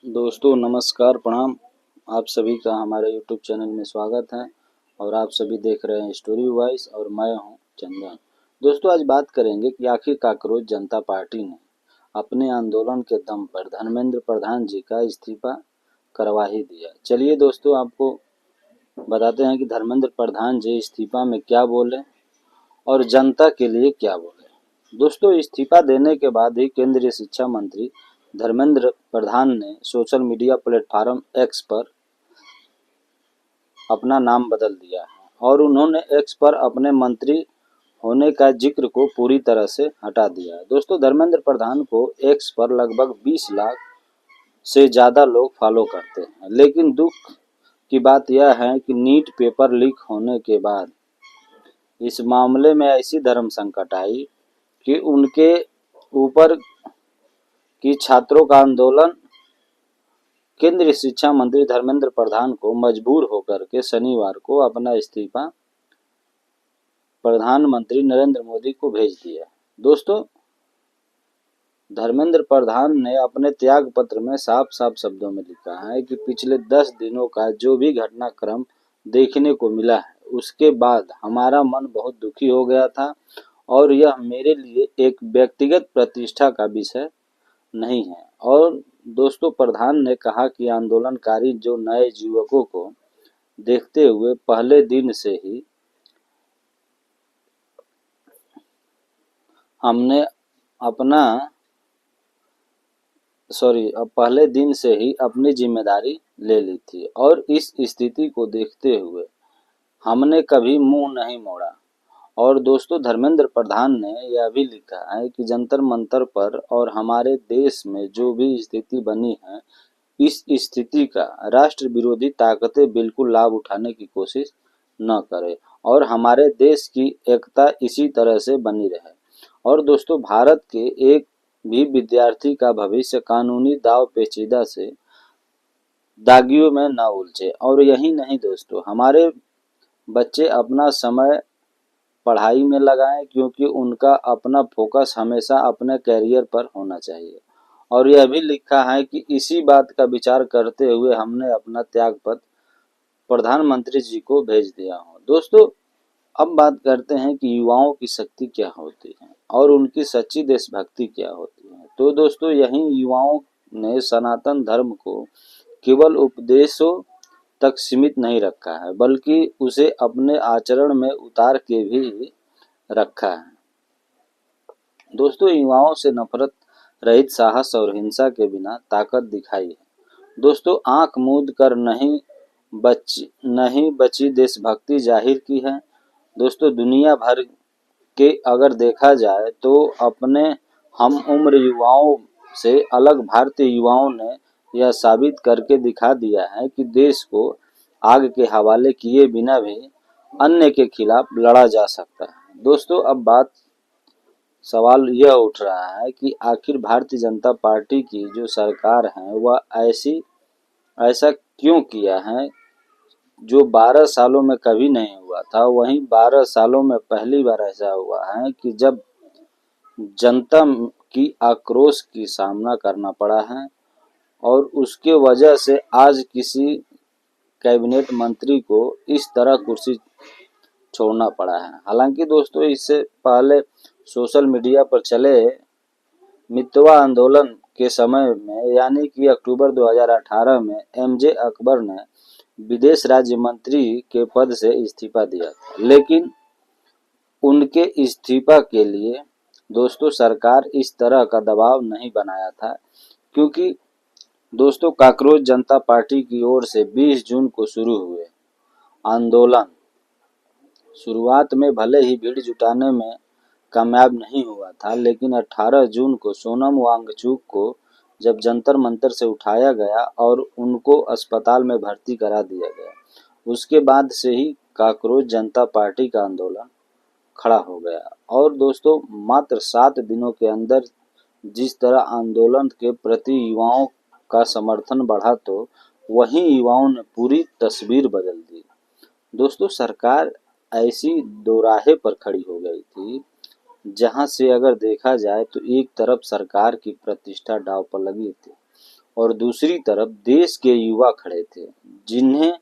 दोस्तों नमस्कार प्रणाम। आप सभी का हमारे YouTube चैनल में स्वागत है और आप सभी देख रहे हैं स्टोरी वॉइस और मैं हूं चंदन। दोस्तों आज बात करेंगे कि आखिर काकरोच जनता पार्टी ने अपने आंदोलन के दम पर धर्मेंद्र प्रधान जी का इस्तीफा करवा ही दिया। चलिए दोस्तों आपको बताते हैं कि धर्मेंद्र प्रधान जी इस्तीफा में क्या बोले और जनता के लिए क्या बोले। दोस्तों इस्तीफा देने के बाद ही केंद्रीय शिक्षा मंत्री धर्मेंद्र प्रधान ने सोशल मीडिया प्लेटफॉर्म एक्स पर अपना नाम बदल दिया है और उन्होंने एक्स पर अपने मंत्री होने का जिक्र को पूरी तरह से हटा दिया है। दोस्तों धर्मेंद्र प्रधान को एक्स पर लगभग 20 लाख से ज़्यादा लोग फॉलो करते हैं, लेकिन दुख की बात यह है कि नीट पेपर लीक होने के बाद इस मामले में ऐसी धर्म संकट आई कि उनके ऊपर की छात्रों का आंदोलन केंद्रीय शिक्षा मंत्री धर्मेंद्र प्रधान को मजबूर होकर के शनिवार को अपना इस्तीफा प्रधानमंत्री नरेंद्र मोदी को भेज दिया। दोस्तों धर्मेंद्र प्रधान ने अपने त्याग पत्र में साफ साफ शब्दों में लिखा है कि पिछले 10 दिनों का जो भी घटनाक्रम देखने को मिला है उसके बाद हमारा मन बहुत दुखी हो गया था और यह मेरे लिए एक व्यक्तिगत प्रतिष्ठा का विषय नहीं है। और दोस्तों प्रधान ने कहा कि आंदोलनकारी जो नए युवकों को देखते हुए पहले दिन से ही हमने अपना पहले दिन से ही अपनी जिम्मेदारी ले ली थी और इस स्थिति को देखते हुए हमने कभी मुंह नहीं मोड़ा। और दोस्तों धर्मेंद्र प्रधान ने यह भी लिखा है कि जंतर मंतर पर और हमारे देश में जो भी स्थिति बनी है इस स्थिति का राष्ट्र विरोधी ताकतें बिल्कुल लाभ उठाने की कोशिश न करें और हमारे देश की एकता इसी तरह से बनी रहे। और दोस्तों भारत के एक भी विद्यार्थी का भविष्य कानूनी दाव पेचीदा से दागियों में न उलझे। और यही नहीं दोस्तों हमारे बच्चे अपना समय पढ़ाई में लगाएं क्योंकि उनका अपना फोकस हमेशा अपने कैरियर पर होना चाहिए। और यह भी लिखा है कि इसी बात का विचार करते हुए हमने अपना त्यागपत्र प्रधानमंत्री जी को भेज दिया हो। दोस्तों अब बात करते हैं कि युवाओं की शक्ति क्या होती है और उनकी सच्ची देशभक्ति क्या होती है। तो दोस्तों यही युवाओं ने सनातन धर्म को केवल उपदेशों तक सीमित नहीं रखा है बल्कि उसे अपने आचरण में उतार के भी रखा है। दोस्तों युवाओं से नफरत रहित साहस और हिंसा के बिना ताकत दिखाई है। दोस्तों आंख मूंद कर नहीं बची देशभक्ति जाहिर की है। दोस्तों दुनिया भर के अगर देखा जाए तो अपने हम उम्र युवाओं से अलग भारतीय युवाओं ने यह साबित करके दिखा दिया है कि देश को आग के हवाले किए बिना भी अन्य के खिलाफ लड़ा जा सकता है। दोस्तों अब सवाल यह उठ रहा है कि आखिर भारतीय जनता पार्टी की जो सरकार है वह ऐसा क्यों किया है जो 12 सालों में कभी नहीं हुआ था। वहीं 12 सालों में पहली बार ऐसा हुआ है कि जब जनता की आक्रोश की सामना करना पड़ा है और उसके वजह से आज किसी कैबिनेट मंत्री को इस तरह कुर्सी छोड़ना पड़ा है। हालांकि दोस्तों इससे पहले सोशल मीडिया पर चले मितवा आंदोलन के समय में यानी कि अक्टूबर 2018 में एमजे अकबर ने विदेश राज्य मंत्री के पद से इस्तीफा दिया था, लेकिन उनके इस्तीफा के लिए दोस्तों सरकार इस तरह का दबाव नहीं बनाया था क्योंकि दोस्तों काकरोच जनता पार्टी की ओर से 20 जून को शुरू हुए आंदोलन शुरुआत में भले ही भीड़ जुटाने में कामयाब नहीं हुआ था, लेकिन 18 जून को सोनम वांगचुक को जब जंतर मंतर से उठाया गया और उनको अस्पताल में भर्ती करा दिया गया उसके बाद से ही काकरोच जनता पार्टी का आंदोलन खड़ा हो गया। और दोस्तों मात्र 7 दिनों के अंदर जिस तरह आंदोलन के प्रति युवाओं का समर्थन बढ़ा तो वहीं युवाओं ने पूरी तस्वीर बदल दी। दोस्तों सरकार ऐसी दोराहे पर खड़ी हो गई थी जहां से अगर देखा जाए तो एक तरफ सरकार की प्रतिष्ठा दांव पर लगी थी और दूसरी तरफ देश के युवा खड़े थे, जिन्हें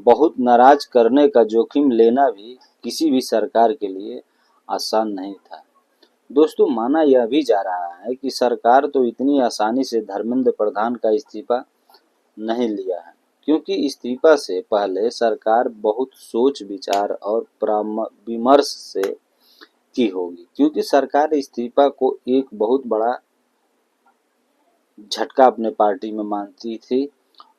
बहुत नाराज करने का जोखिम लेना भी किसी भी सरकार के लिए आसान नहीं था। दोस्तों, माना यह भी जा रहा है कि सरकार तो इतनी आसानी से धर्मेंद्र प्रधान का इस्तीफा नहीं लिया है, क्योंकि इस्तीफा से पहले सरकार बहुत सोच विचार और विमर्श से की होगी, क्योंकि सरकार इस्तीफा को एक बहुत बड़ा झटका अपने पार्टी में मानती थी।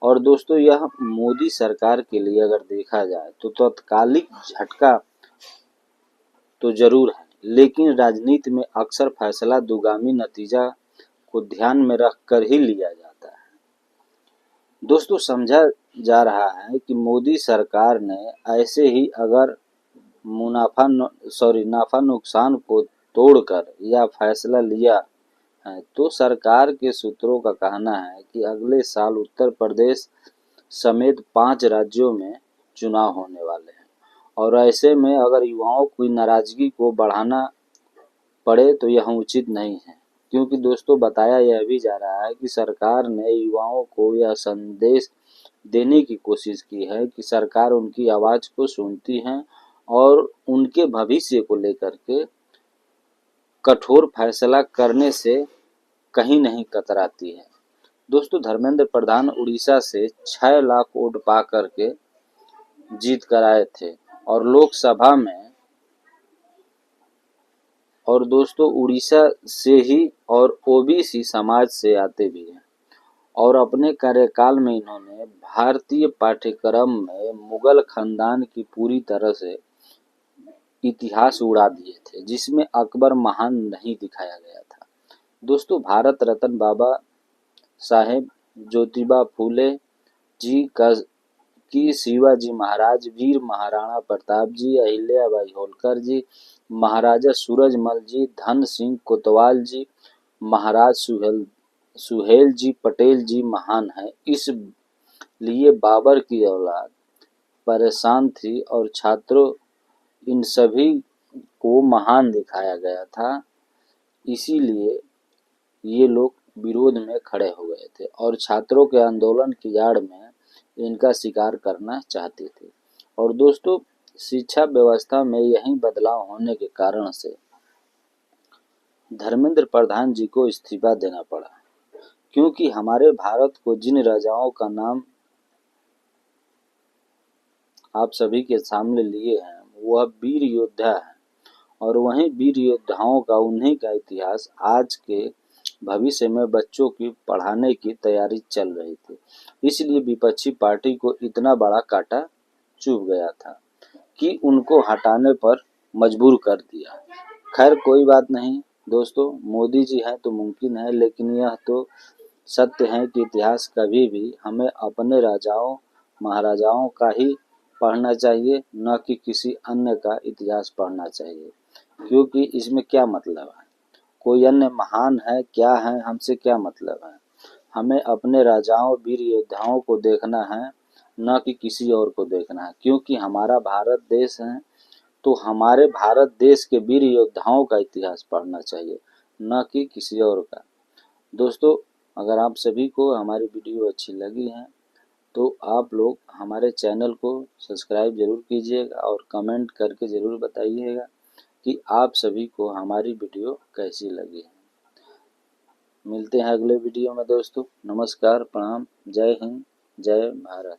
और दोस्तों, यह मोदी सरकार के लिए अगर देखा जाए तो तत्कालिक झटका तो जरूर है, लेकिन राजनीति में अक्सर फैसला दुगामी नतीजा को ध्यान में रखकर ही लिया जाता है। दोस्तों, समझा जा रहा है कि मोदी सरकार ने ऐसे ही अगर नाफा नुकसान को तोड़कर यह फैसला लिया है, तो सरकार के सूत्रों का कहना है कि अगले साल उत्तर प्रदेश समेत 5 राज्यों में चुनाव होने वाले हैं, और ऐसे में अगर युवाओं की नाराजगी को बढ़ाना पड़े तो यह उचित नहीं है, क्योंकि दोस्तों बताया यह भी जा रहा है कि सरकार ने युवाओं को यह संदेश देने की कोशिश की है कि सरकार उनकी आवाज को सुनती है और उनके भविष्य को लेकर के कठोर फैसला करने से कहीं नहीं कतराती है। दोस्तों, धर्मेंद्र प्रधान उड़ीसा से 6 लाख वोट पा करके जीत कर आए थे और लोकसभा में, और दोस्तों उड़ीसा से ही और ओबीसी समाज से आते भी हैं, और अपने कार्यकाल में इन्होंने भारतीय पाठ्यक्रम में मुगल खानदान की पूरी तरह से इतिहास उड़ा दिए थे, जिसमें अकबर महान नहीं दिखाया गया था। दोस्तों, भारत रत्न बाबा साहेब ज्योतिबा फूले जी की शिवाजी महाराज, वीर महाराणा प्रताप जी, अहिल्याबाई होलकर जी, महाराजा सूरजमल जी, धन सिंह कोतवाल जी, महाराज सुहेल जी पटेल जी महान है। इसलिए बाबर की औलाद परेशान थी और छात्रों इन सभी को महान दिखाया गया था, इसीलिए ये लोग विरोध में खड़े हो गए थे और छात्रों के आंदोलन की आड़ में इनका शिकार करना चाहते थे। और दोस्तों, शिक्षा व्यवस्था में यही बदलाव होने के कारण से धर्मेंद्र प्रधान जी को इस्तीफा देना पड़ा, क्योंकि हमारे भारत को जिन राजाओं का नाम आप सभी के सामने लिए हैं वह वीर योद्धा है, और वहीं वीर योद्धाओं का उन्हीं का इतिहास आज के भविष्य में बच्चों की पढ़ाने की तैयारी चल रही थी। इसलिए विपक्षी पार्टी को इतना बड़ा कांटा चुभ गया था कि उनको हटाने पर मजबूर कर दिया। खैर, कोई बात नहीं दोस्तों, मोदी जी हैं तो मुमकिन है, लेकिन यह तो सत्य है कि इतिहास कभी भी हमें अपने राजाओं महाराजाओं का ही पढ़ना चाहिए, न कि किसी अन्य का इतिहास पढ़ना चाहिए, क्योंकि इसमें क्या मतलब है, कोई अन्य महान है क्या है, हमसे क्या मतलब है। हमें अपने राजाओं वीर योद्धाओं को देखना है, न कि किसी और को देखना है, क्योंकि हमारा भारत देश है तो हमारे भारत देश के वीर योद्धाओं का इतिहास पढ़ना चाहिए, न कि किसी और का। दोस्तों, अगर आप सभी को हमारी वीडियो अच्छी लगी है तो आप लोग हमारे चैनल को सब्सक्राइब जरूर कीजिएगा और कमेंट करके ज़रूर बताइएगा कि आप सभी को हमारी वीडियो कैसी लगी है। मिलते हैं अगले वीडियो में दोस्तों। नमस्कार, प्रणाम, जय हिंद, जय भारत।